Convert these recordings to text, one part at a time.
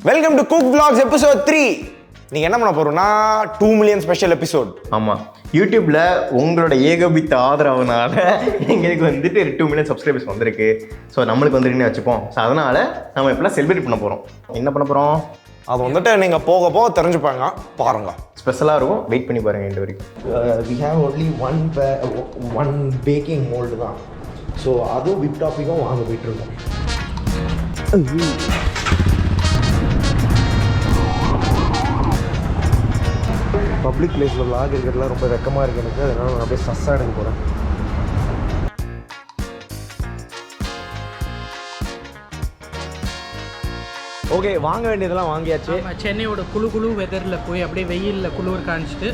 Welcome to cook vlogs episode 3. நீங்கள் என்ன பண்ண போகிறோம்னா 2 மில்லியன் ஸ்பெஷல் எபிசோட். ஆமாம், யூடியூப்பில் உங்களோட ஏகோபித்த ஆதரவுனால எங்களுக்கு வந்துட்டு 2 மில்லியன் சப்ஸ்கிரைபர்ஸ் வந்திருக்கு. ஸோ நம்மளுக்கு வந்துருக்குன்னு வச்சுப்போம். ஸோ அதனால் நம்ம இப்போலாம் செலிப்ரேட் பண்ண போகிறோம். என்ன பண்ண போகிறோம் அது வந்துட்டு நீங்கள் போக போக தெரிஞ்சுப்பாங்க, பாருங்க. ஸ்பெஷலாக இருக்கும், வெயிட் பண்ணி பாருங்கள் இந்த வரைக்கும். We have only one baking mould தான். ஸோ அதுவும் விப் டாப்பிக்கும் வாங்க போயிட்டுருக்கோம். பப்ளிக் பிளேஸில் vlog இருக்கிறதுலாம் ரொம்ப வெக்கமாக இருக்குது எனக்கு. அதனால் நான் அப்படியே சஸ்ஸாக எடுக்க போகிறேன். ஓகே, வாங்க வேண்டியதெல்லாம் வாங்கியாச்சு. சென்னையோட குழு வெதரில் போய் அப்படியே வெயிலில் குளிர் காணிச்சிட்டு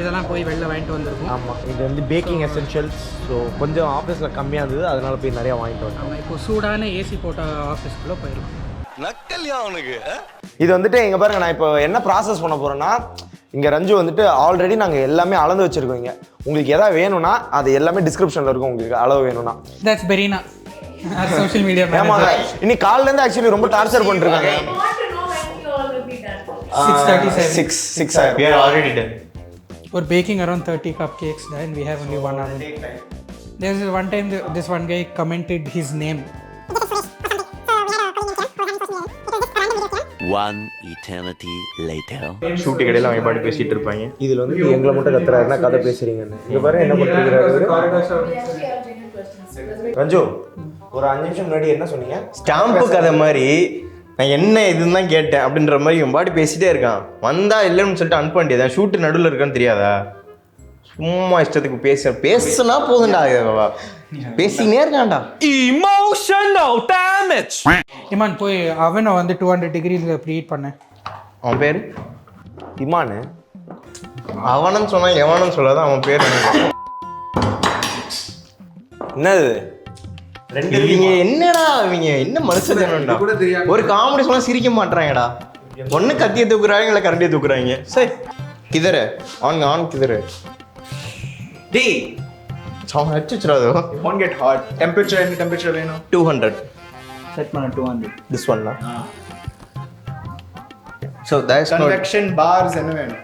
இதெல்லாம் போய் வெளில வாங்கிட்டு வந்திருக்கோம். ஆமாம், இது வந்து பேக்கிங் எசென்ஷியல்ஸ். ஸோ கொஞ்சம் ஆஃபீஸில் கம்மியாக இருந்தது, அதனால போய் நிறையா வாங்கிட்டு வந்தோம். நம்ம இப்போ சூடான ஏசி போட்ட ஆஃபீஸ்க்குள்ளே போயிருக்கோம். நக்கல்யா அவனுக்கு. இது வந்துட்டு இங்கே பாருங்கள், நான் இப்போ என்ன ப்ராசஸ் பண்ண போகிறேன்னா, இங்கே ரஞ்சு வந்துட்டு ஆல்ரெடி நாங்கள் எல்லாமே அளந்து வச்சுருக்கோம். இங்கே உங்களுக்கு எதாவது வேணும்னா அது எல்லாமே டிஸ்கிரிப்ஷனில் இருக்கும். உங்களுக்கு அளவு வேணும்னா தட்ஸ் பெரினா சோஷியல் மீடியா. ஆமாங்க, இன்னைக்கு காலிலேருந்து ஆக்சுவலி ரொம்ப டார்ச்சர் பண்ணிருக்காங்க. 6:37 for baking around 30 cupcakes, and we have only 1 hour. There's one time this one guy commented his name. One eternity later. ஷூட்டு கடையில் அவங்க பாட்டு பேசிகிட்டு இருப்பாங்க. இதில் வந்து எங்களை மட்டும் கத்துறாருன்னா கதை பேசுறீங்கன்னு. இங்கே பாரு என்ன பண்ணிருக்கிறாரு ரஞ்சு. ஒரு 5 நிமிஷம் முன்னாடி என்ன சொன்னீங்க? ஸ்டாம்பு கதை மாதிரி நான் என்ன இதுன்னு தான் கேட்டேன் அப்படின்ற மாதிரி இவன் பாட்டு பேசிட்டே இருக்கான். வந்தா இல்லைன்னு சொல்லிட்டு அனுப்ப வேண்டியதான். ஷூட்டு நடுவில் இருக்கான்னு தெரியாதா? சும்மா இஷ்டத்துக்கு பேசுனா போதுண்டா, பேசினே இருக்கான்டா. Emotional damage. இமான் போய் அவனை வந்து 200 degreesல ப்ரீஹீட் பண்ணேன். அவன் பேர் இமானு. அவனும் சொன்னா எவனும் சொல்லாத அவன் பேர் என்னது? இவங்க என்னடா, இவங்க என்ன மனுஷன்டா. ஒரு காமெடி சொன்னா சிரிக்க மாட்டாங்கடா. ஒண்ணு கத்திய தூக்குறாங்க இல்ல கரண்டியை தூக்குறாங்க. சரி கிதற ஆன் கிதற டேய் sound அடிச்சுறாதோ. won't get hot. Temperature என்ன temperature வேணும்? 200 செட் பண்ண 200. this one na. So that's not Convection bars என்ன வேணும்?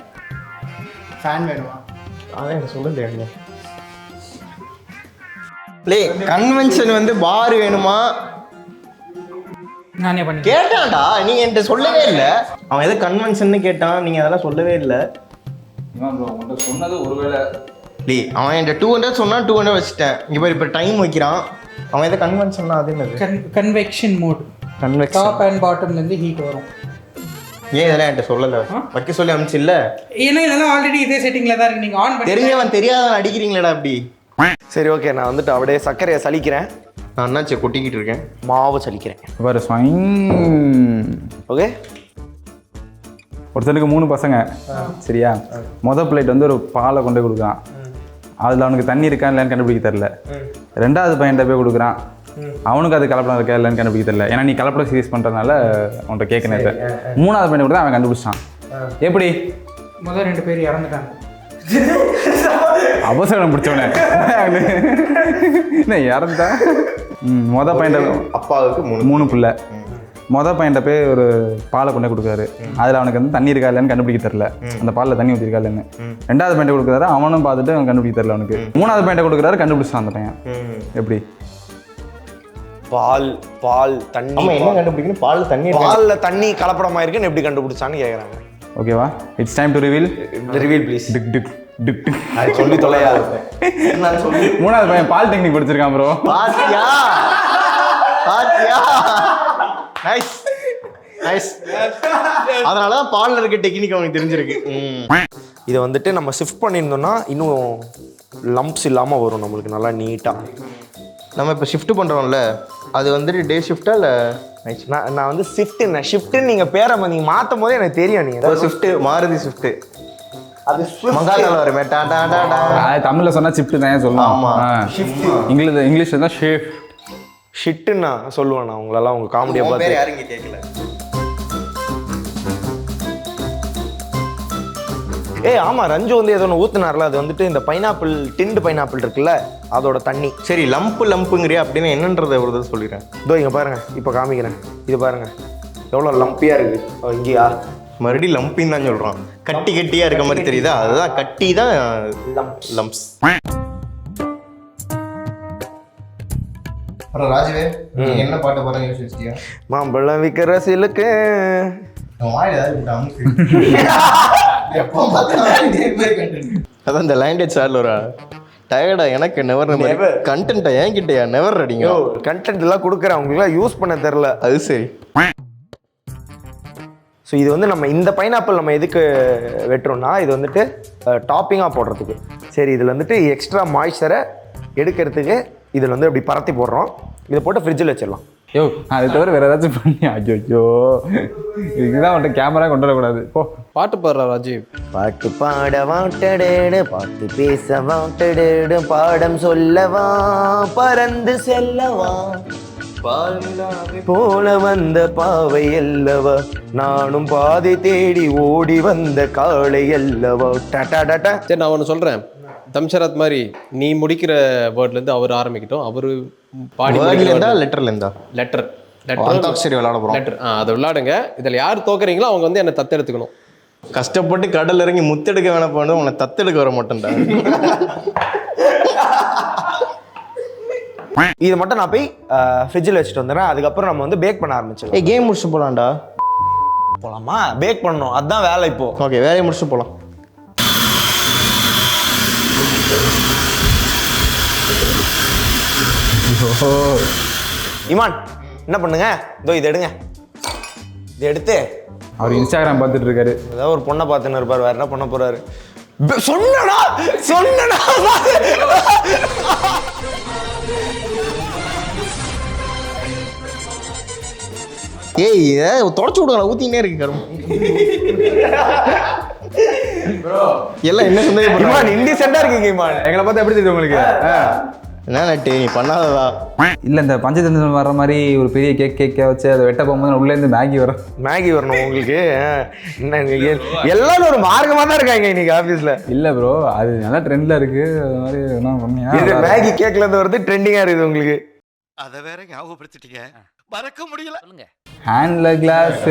ஃபேன் வேணுமா? அதான் எனக்கு சொல்லுங்க. ப்ளே கன்வென்ஷன் வந்து பார் வேணுமா நானே பண்ணி கேட்டான்டா. நீங்க என்கிட்ட சொல்லவே இல்லை. அவன் எதை கன்வென்ஷன் கேட்டான், நீங்க அதெல்லாம் சொல்லவே இல்லை. சொன்னது ஒருவேளை அவன் என்கிட்ட 200 சொன்னா 200 வச்சுட்டேன். இங்க பாரு இப்ப டைம் வைக்கிறான். அவன் எதை கன்வென்ஷன்னா அது என்னது? Convection mode. Convection top and பாட்டம்ல இருந்து ஹீட் வரும். ஏன் இதெல்லாம் என்கிட்ட சொல்லல? வைக்க சொல்லி அனுப்பிச்சு இல்ல? ஏன்னா இதெல்லாம் ஆல்ரெடி இதே செட்டிங்ல தான் இருக்கு. நீங்க ஆன் பண்ணி தெரிஞ்சவன் தெரியாதவன் அடிக்கிறீங்களேடா அப்படி. சரி ஓகே, நான் வந்துட்டு அப்படியே சர்க்கரையை சலிக்கிறேன். நான் என்னாச்சு கொட்டிக்கிட்டு இருக்கேன். மாவு சலிக்கிறேன். பாரு ஓகே. ஒருத்தனுக்கு 3 பசங்க சரியா. மொதல் பிளேட் வந்து ஒரு பாலை கொண்டு கொடுக்குறான். அதில் அவனுக்கு தண்ணி இருக்கா இல்லைன்னு கண்டுபிடிக்க தெரில. 2வது பையன்கிட்ட போய் கொடுக்குறான். அவனுக்கு அது கலப்படம் இருக்கா இல்லைன்னு கண்டுபிடிக்க தெரில. ஏன்னா நீ கலப்படம் சீரியஸ் பண்ணுறதுனால அவன்கிட்ட கேட்க நேரத்தை 3வது பையன் கொடுத்தா அவன் கண்டுபிடிச்சான். எப்படி? முதல் 2 பேர் இறந்துட்டாங்க. அவசரம் பிடிச்சவனே என்ன இறந்தா. மொதல் பையன்ட்ட அப்பாவுக்கு 3 பிள்ளை. மொதல் பையன்ட்ட போய் ஒரு பாலை கொண்டு கொடுக்குறாரு. அதில் அவனுக்கு வந்து தண்ணி இருக்கா இல்லைன்னு கண்டுபிடிக்க தெரில. அந்த பாலில் தண்ணி ஊற்றிருக்கா இல்லைன்னு. 2வது பையன்ட்ட கொடுக்குறாரு. அவனும் பார்த்துட்டு அவன் கண்டுபிடிக்க தெரில. அவனுக்கு 3வது பையன்ட்ட கொடுக்குறாரு. கண்டுபிடிச்சான் அந்த பையன். எப்படி? பால் தண்ணி. ஆமா, என்ன கண்டுபிடிக்கணும்? பால்ல தண்ணி கலப்படமா இருக்குன்னு எப்படி கண்டுபிடிச்சான்னு கேக்குறாங்க. ஓகேவா? It's time to reveal. Reveal please. Tick tick tick tick. அது சொல்லி தொலையா. நான் சொல்லி 3வது பையன் பால் டெக்னிக் படிச்சிருக்கான் ப்ரோ. பாத்தியா நைஸ் நைஸ். அதனால தான் பால்ல இருக்க டெக்னிக் அவனுக்கு தெரிஞ்சிருக்கு. இதை வந்துட்டு நம்ம ஷிஃப்ட் பண்ணியிருந்தோம்னா இன்னும் லம்ப்ஸ் இல்லாமல் வரும் நம்மளுக்கு நல்லா நீட்டாக. நம்ம இப்போ ஷிஃப்ட் பண்ணுறோம்ல, அது வந்துட்டு டே ஷிஃப்ட்டா இல்லை நைட்? நான் வந்து ஷிஃப்ட்டுன்னு நீங்கள் பேரை நீங்கள் மாற்றும் போதே எனக்கு தெரியும். நீங்கள் ஷிஃப்ட்டு மாறுதி ஷிஃப்ட்டு அது மங்காத்தால வருமே. தமிழ்ல சொன்னா ஷிஃப்ட் தான் சொல்லலாம். ஆமா, இங்கிலீஷ்ல தான் ஷிஃப்ட். ஷிட்டுன்னு நான் சொல்லுவேன். நான் உங்களெல்லாம் உங்கள் காமெடியாக பார்த்து யாருங்க கேட்கல. ஆமாம், ரஞ்சு வந்து ஏதோ ஒன்று ஊற்றுனார்ல, அது வந்துட்டு இந்த பைனாப்பிள், டிண்டு பைனாப்பிள் இருக்குல்ல, அதோட தண்ணி. சரி, லம்புங்கிறியா அப்படின்னு என்னன்றதை ஒரு தடவை சொல்லிடுறேன். இதோ இங்கே பாருங்கள், இப்போ காமிக்கிறேன். இது பாருங்கள், எவ்வளோ லம்பியாக இருக்குது இங்கேயா மறுபடியும் லம்பின்னு தான் சொல்கிறான். கட்டி கட்டியாக இருக்க மாதிரி தெரியுதா? அதுதான் கட்டி தான் லம்ப்ஸ். அப்புறம் ராஜுவே என்ன பாட்டு பாருங்க யோசிச்சியா? மாம்பழம் விற்கிற சிலுக்கு அதான் இந்த லேண்டேஜ் சார்ல ஒரு டயர்டா எனக்கு நெவர் கண்டென்ட்டா என்கிட்டயா நெவர் அடிங்க. கண்டென்ட் எல்லாம் கொடுக்குறேன் உங்களுக்குலாம் யூஸ் பண்ண தெரில. அது சரி. ஸோ இது வந்து நம்ம இந்த பைனாப்பிள் நம்ம எதுக்கு வெட்டுறோம்னா இது வந்துட்டு டாப்பிங்காக போடுறதுக்கு. சரி இதில் வந்துட்டு எக்ஸ்ட்ரா மாய்ஸ்சரை எடுக்கிறதுக்கு இதில் வந்து அப்படி பரத்தி போடுறோம். இதை போட்டு ஃப்ரிட்ஜில் வச்சிடலாம். யோ அது தவிர வேறு ஏதாச்சும் பண்ணி ஐயோ இதுதான் வந்துட்டு கேமரா கொண்டு வரக்கூடாது. போ பாட்டு பாடுறா ராஜீவ். பாட்டு பாட வாட்டடேடு பாட்டு பேச வாட்டடேடு பாடம் சொல்லவா பறந்து செல்லவா போல வந்த பாவை அல்லவா நானும் பாதை தேடி ஓடி வந்த காளை அல்லவா. டாடா சரி நான் ஒன்று சொல்கிறேன். தம்ஷரத் மாதிரி நீ முடிக்கிற வேர்ட்லேருந்து அவர் ஆரம்பிக்கட்டும். அவர் பாடி லெட்டர்ல இருந்தா லெட்டர் சரி விளையாட போகிறோம். லெட்டர் அதை விளையாடுங்க. இதில் யார் தோக்குறீங்களோ அவங்க வந்து என்னை தத்தெடுத்துக்கணும். கஷ்டப்பட்டு கடல் இறங்கி முத்தெடுக்க வேணா போனது உன்னை தத்தெடுக்க வர மாட்டேன்டா. இது மட்டும் நான் போய் ஃப்ரிட்ஜில் வச்சுட்டு வந்துடுறேன். அதுக்கப்புறம் நம்ம வந்து பேக் பண்ண ஆரம்பிச்சிடலாம். கேம் முடிச்சுட்டு போகலாம்டா. போகலாமா? பேக் பண்ணணும், அதுதான் வேலை இப்போ. ஓகே வேலையை முடிச்சுட்டு போகலாம். இமான் என்ன பண்ணுங்க, இதோ இதை எடுங்க. இதை எடுத்து அவர் இன்ஸ்டாகிராம் பார்த்துட்டு இருக்காரு. ஏதாவது ஒரு பொண்ணை பார்த்துன்னு இருப்பார். வேற என்ன பண்ண போறாரு? சொன்னடா ஏய் தொடச்சு விடுங்க, ஊத்தினே இருக்கு கரும். எல்லாம் என்ன இமான் இன்டிசென்டா இருக்கீங்க இமான். எங்களை பார்த்தா எப்படி தெரியுது உங்களுக்கு? என்ன நட்டு நீ பண்ணாததா? இல்லை இந்த பஞ்சதந்திரம் வர்ற மாதிரி ஒரு பெரிய கேக் வச்சு அதை வெட்ட போகும்போது உள்ளேருந்து மேகி வரும். மேகி வரணும் உங்களுக்கு. என்ன எல்லாரும் ஒரு மார்க்கமாக தான் இருக்காங்க இன்னைக்கு ஆஃபீஸில். இல்லை ப்ரோ அது நல்லா ட்ரெண்டில் இருக்குது. அது மாதிரி என்ன பண்ணீங்க மேகி கேக்ல இருந்து வருது, ட்ரெண்டிங்காக இருக்குது உங்களுக்கு. அதை வேற ஞாபகப்படுத்திட்டீங்க, மறக்க முடியல. ஹேண்ட்ல கிளாஸ்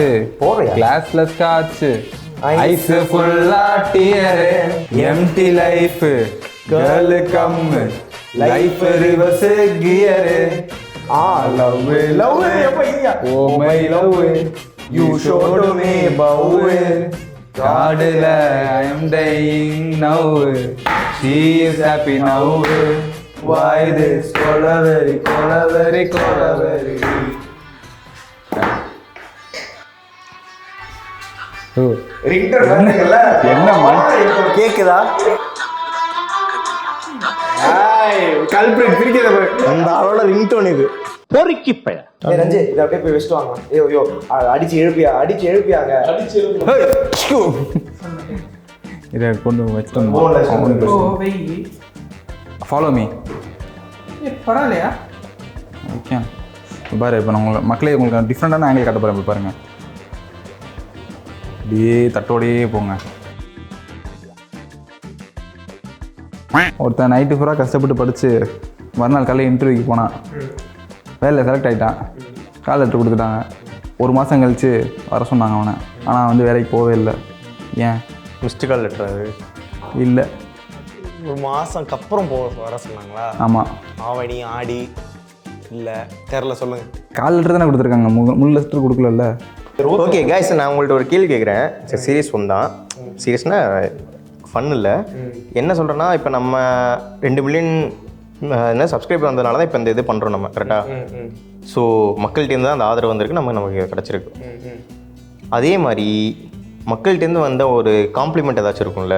கிளாஸ்ல ஸ்காட்ச் ஐஸ் ஃபுல்லா tear empty life girl come life reverse gear ஆ love love oh my love you showed me bow காடுல I am dying now she is happy now why this கொலவெரி என்ன கேக்குதா? கல்பிரேட் பிரிக்கிறத அந்த ஆளோட ரிங்டோன் இது. பொறுக்கி பைய ரஞ்சி இதை அப்படியே போய் வச்சுட்டு வாங்க. ஐயோ அடிச்சு எழுப்பியாங்க. இதை கொண்டு வச்சுட்டோம். Follow me. பரவாயில்லையா? ஓகே பாரு இப்போ நான் மக்களே உங்களுக்கு டிஃப்ரெண்டான ஆங்கிள் காட்ட போகிறேன். பாருங்க அப்படியே தட்டோடையே போங்க. ஒருத்தன் நைட்டு பூரா கஷ்டப்பட்டு படித்து மறுநாள் காலையில் இன்டர்வியூக்கு போனான். வேலையில் செலக்ட் ஆகிட்டான். கால் லெட்டர் கொடுத்துட்டாங்க. 1 மாதம் கழித்து வர சொன்னாங்க அவனை. ஆனால் வந்து வேலைக்கு போகவே இல்லை. ஏன்? மிஸ்டு கால் லெட்டர் அது இல்லை 1 மாதம் அப்புறம் வர சொன்னாங்களா? ஆமாம். ஆவணி ஆடி இல்லை தெரில, சொல்லுங்க. கால் லெட்டர் தானே கொடுத்துருக்காங்க, முள் லெட்டர் கொடுக்கல. ஓகே கைஸ் நான் உங்கள்கிட்ட ஒரு கேள்வி கேட்குறேன். சரி சீரியஸ் ஒன் தான். சீரியஸ்னா ஃபன் இல்லை. என்ன சொல்கிறேன்னா இப்போ நம்ம 2 மில்லியன் என்ன சப்ஸ்கிரைபர் வந்ததுனால தான் இப்போ இந்த இது பண்ணுறோம் நம்ம கரெக்டாக. ஸோ மக்கள்கிட்டேருந்து தான் அந்த ஆதரவு வந்திருக்கு, நமக்கு கிடச்சிருக்கு. அதே மாதிரி மக்கள்கிட்டேருந்து வந்த ஒரு காம்ப்ளிமெண்ட் ஏதாச்சும் இருக்கும்ல,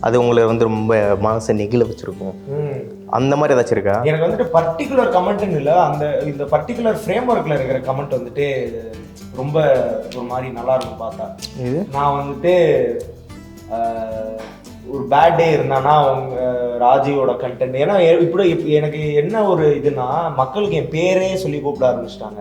அது உங்களை வந்து ரொம்ப மனசை நெகிழ வச்சுருக்கும். அந்த மாதிரி ஏதாச்சும் இருக்கா? எனக்கு வந்துட்டு பர்டிகுலர் கமெண்ட்னு இல்லை, இந்த பர்டிகுலர் ஃப்ரேம் ஒர்க்கில் இருக்கிற கமெண்ட் வந்துட்டு ரொம்ப ஒரு மாதிரி நல்லா இருக்கும் பார்த்தா. இது நான் வந்துட்டு ஒரு பேட் டே இருந்தானா அவங்க ராஜியோட கண்டென்ட். ஏன்னா இப்படி எனக்கு என்ன ஒரு இதுனா மக்களுக்கு என் பேரே சொல்லி கூப்பிட ஆரம்பிச்சிட்டாங்க.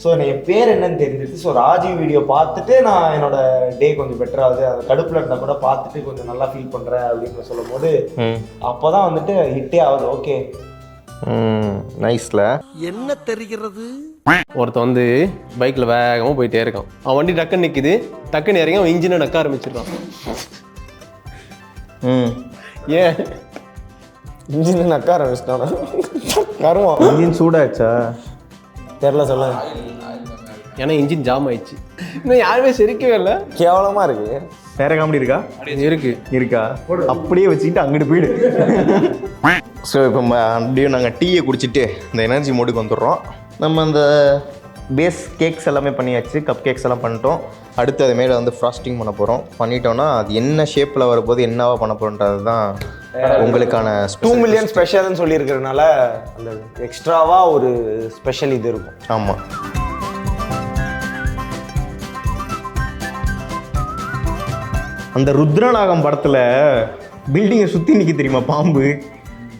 ஸோ என் பேர் என்னன்னு தெரிஞ்சிருச்சு. ஸோ ராஜீவ் வீடியோ பார்த்துட்டு நான் என்னோட டே கொஞ்சம் பெட்டர் ஆகுது, அந்த கடுப்பில் இருந்தால் கூட பார்த்துட்டு கொஞ்சம் நல்லா ஃபீல் பண்ணுறேன் அப்படின்னு சொல்லும் போது அப்போதான் வந்துட்டு ஹிட்டே ஆகுது. ஓகே நைஸ்ல என்ன தெரிகிறது? ஒருத்தன் வந்து பைக்கில் வேகமாக போயிட்டே இருக்கான். அவன் வண்டி டக்குன்னு நிற்குது, டக்குன்னு இறங்கி அவன் இன்ஜினை நக்க ஆரம்பிச்சிருக்கான். ஏன் இன்ஜின் நக்க ஆரம்பிச்சிட்டானா? கருவான். இன்ஜின் சூடாச்சா தெரில சொல்லுங்க. ஏன்னா இன்ஜின் ஜாம் ஆயிடுச்சு. இன்னும் யாருமே சிரிக்கவே இல்லை. கேவலமா இருக்கு. வேற காமெடி இருக்கா? இருக்கா அப்படியே வச்சுக்கிட்டு அங்கிட்டு போயிடு. ஸோ இப்போ அப்படியே நாங்கள் டீயை குடிச்சிட்டு இந்த எனர்ஜி மோடுக்கு வந்துடுறோம். நம்ம அந்த பேஸ் கேக்ஸ் எல்லாமே பண்ணியாச்சு, கப் கேக்ஸ் எல்லாம் பண்ணிட்டோம். அடுத்து அது மேலே வந்து ஃப்ராஸ்டிங் பண்ண போகிறோம். பண்ணிட்டோன்னா அது என்ன ஷேப்பில் வரப்போது என்னவா பண்ண போகிறோன்றது தான் உங்களுக்கான 2 மில்லியன் ஸ்பெஷல்னு சொல்லியிருக்கிறதுனால அந்த எக்ஸ்ட்ராவாக ஒரு ஸ்பெஷல் இது இருக்கும். ஆமாம். அந்த ருத்ரநாகம் படத்தில் பில்டிங்கை சுற்றி நிற்க தெரியுமா பாம்பு,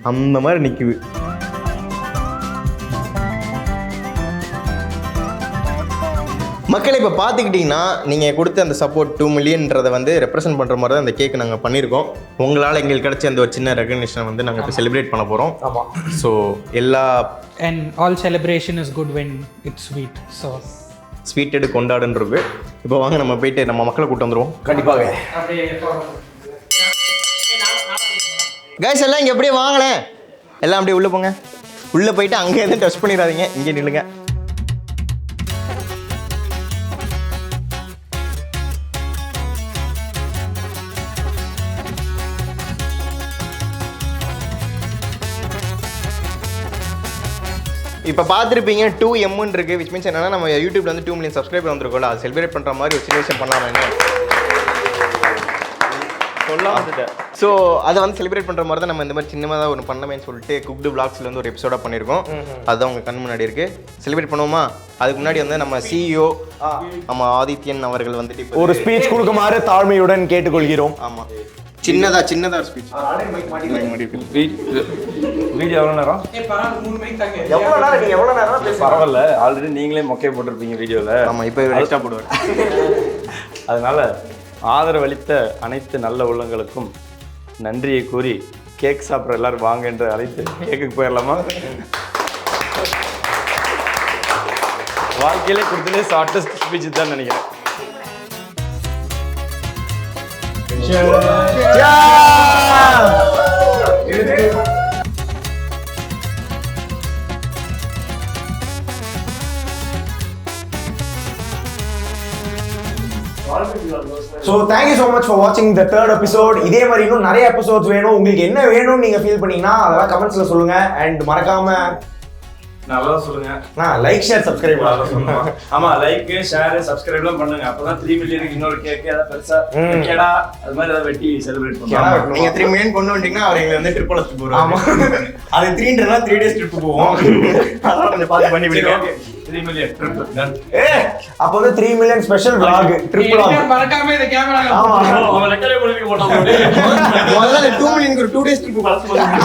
அந்த மாதிரி நிற்குது. மக்களை இப்போ பார்த்துக்கிட்டிங்கன்னா நீங்கள் கொடுத்த அந்த சப்போர்ட் 2 மில்லியன்றதை வந்து ரெப்ரசென்ட் பண்ணுற மாதிரி தான் அந்த கேக் நாங்கள் பண்ணியிருக்கோம். உங்களால் எங்களுக்கு கிடைச்ச அந்த ஒரு சின்ன ரெகக்னிஷனை வந்து நாங்கள் இப்போ செலிப்ரேட் பண்ண போகிறோம். ஆமாம். ஸோ எல்லா And all celebration is good when it's sweet. So ஸ்வீட்டடு கொண்டாடுன்றது. இப்போ வாங்க நம்ம போயிட்டு நம்ம மக்களை கூட்டு வந்துடுவோம். கண்டிப்பாக. கைஸ் எல்லாம் இங்கே எப்படியே வாங்களேன், எல்லாம் அப்படியே உள்ளே போங்க. உள்ளே போயிட்டு அங்கே எதுவும் டச் பண்ணிடாதீங்க, இங்கே நில்லுங்க. இப்போ பார்த்துருப்பீங்க 2M இருக்குது, விச் மீன்ஸ் என்னன்னா நம்ம யூடியூப்ல வந்து 2 மில்லியன் சப்ஸ்கிரைபர் வந்துருக்கோம்ல, அது செலிப்ரேட் பண்ணுற மாதிரி ஒரு சிச்சுவேஷன் பண்ணலாமே சொல்லலாம். ஸோ அதை வந்து செலிப்ரேட் பண்ணுற மாதிரி தான் நம்ம இந்த மாதிரி சின்னமாக தான் ஒன்று பண்ணமேன்னு சொல்லிட்டு குக்டு பிளாக்ஸில் வந்து ஒரு எபிசோடாக பண்ணியிருக்கோம். அதுதான் உங்கள் கண் முன்னாடி இருக்குது. செலிப்ரேட் பண்ணுவோமா? அதுக்கு முன்னாடி வந்து நம்ம CEO நம்ம ஆதித்யன் அவர்கள் வந்துட்டு ஒரு ஸ்பீச் கொடுக்குமாறு தாழ்மையுடன் கேட்டுக்கொள்கிறோம். ஆமாம், சின்னதாக ஒரு ஸ்பீச். வீடியோ எவ்வளோ நேரம்? எவ்வளோ நேரம் பரவாயில்ல, ஆல்ரெடி நீங்களே மொக்கையை போட்டிருப்பீங்க வீடியோவில். ஆமாம், இப்போ எக்ஸ்ட்ரா போடுவேன். அதனால் ஆதரவளித்த அனைத்து நல்ல உள்ளங்களுக்கும் நன்றியை கூறி கேக் சாப்பிட்ற எல்லாரும் வாங்க என்று அழைத்து கேக்குக்கு போயிடலாமா? வாழ்க்கையிலே கொடுத்ததே ஷார்ட்டஸ்ட் ஸ்பீச் தான் நினைக்கிறேன். So thank you so much for வாட்சிங் த 3rd எபிசோட். இதே மாதிரி இன்னும் நிறைய எபிசோட்ஸ் வேணும். உங்களுக்கு என்ன வேணும்னு நீங்கள் ஃபீல் பண்ணீங்கன்னா அதெல்லாம் கமெண்ட்ஸில் சொல்லுங்கள். அண்ட் மறக்காம நல்லா சொல்லுங்க. லைக் ஷேர் சப்ஸ்கிரைப் பண்ணலாம். ஆமா, லைக் ஷேர் சப்ஸ்கிரைப்லாம் பண்ணுங்க. அப்பதான் 3 மில்லியனுக்கு இன்னொரு கேக் ஏதாவது பெருசா கேடா அது மாதிரி ஏதாவது வெட்டி செலிப்ரேட் பண்ணலாம். நீங்க 3 மில்லியன் கொண்டு வந்துட்டீங்கன்னா அவர் எங்களை வந்து ட்ரிப் அழைச்சிட்டு போறோம். ஆமா, அது 3ன்றதுனா 3 days ட்ரிப் போவோம். அதெல்லாம் கொஞ்சம் பார்த்து பண்ணி விடுங்க. 3 மில்லியன் ட்ரிப் டன். அப்போ வந்து 3 million special vlog trip vlog. மறக்காம இந்த கேமரா அவன் ரெக்கலே போட்டு போட்டான். முதல்ல 2 மில்லியனுக்கு ஒரு 2 days ட்ரிப் அழைச்சிட்டு போறோம்.